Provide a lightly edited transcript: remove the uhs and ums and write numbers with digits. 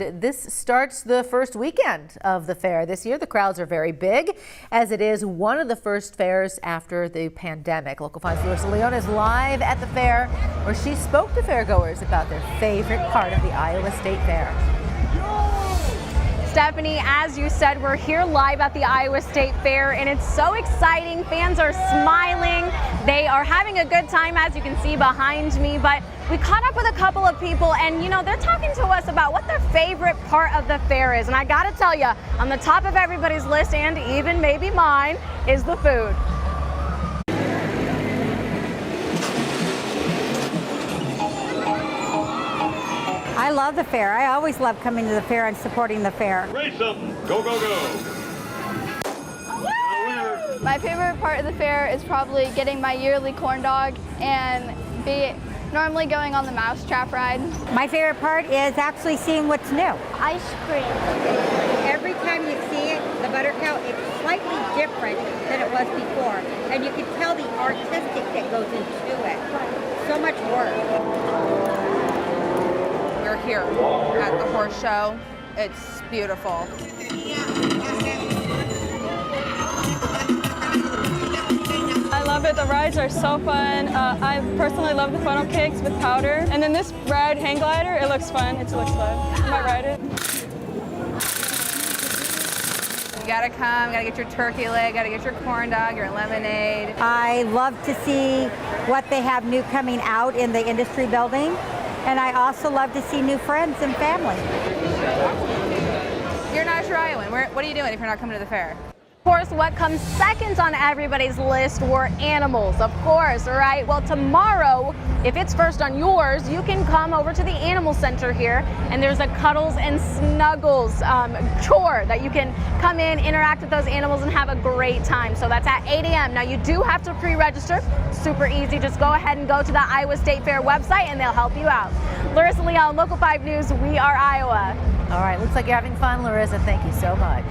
And this starts the first weekend of the fair this year. The crowds are very big, as it is one of the first fairs after the pandemic. Local 5's Larissa Leone is live at the fair, where she spoke to fairgoers about their favorite part of the Iowa State Fair. Stephanie, as you said, we're here live at the Iowa State Fair, and it's so exciting. Fans are smiling. They are having a good time, as you can see behind me. But we caught up with a couple of people, and you know, they're talking to us about what their favorite part of the fair is. And I gotta tell you, on the top of everybody's list, and even maybe mine, is the food. I love the fair. I always love coming to the fair and supporting the fair. Race them! Go, go, go! My favorite part of the fair is probably getting my yearly corn dog and normally going on the mousetrap ride. My favorite part is actually seeing what's new. Ice cream. Every time you see it, the butter cow, it's slightly different than it was before. And you can tell the artistic that goes into it. So much work. We're here at the horse show. It's beautiful. I love it. The rides are so fun. I personally love the funnel cakes with powder. And then this ride, hang glider, it looks fun. It looks fun. I might ride it. You gotta come, gotta get your turkey leg, gotta get your corn dog, your lemonade. I love to see what they have new coming out in the industry building. And I also love to see new friends and family. You're not a true Iowan. What are you doing if you're not coming to the fair? Of course, what comes second on everybody's list were animals, of course, right? Well, tomorrow, if it's first on yours, you can come over to the Animal Center here, and there's a Cuddles and Snuggles chore that you can come in, interact with those animals, and have a great time. So that's at 8 a.m. Now, you do have to pre-register. Super easy. Just go ahead and go to the Iowa State Fair website, and they'll help you out. Larissa Leone, Local 5 News, we are Iowa. All right, looks like you're having fun, Larissa. Thank you so much.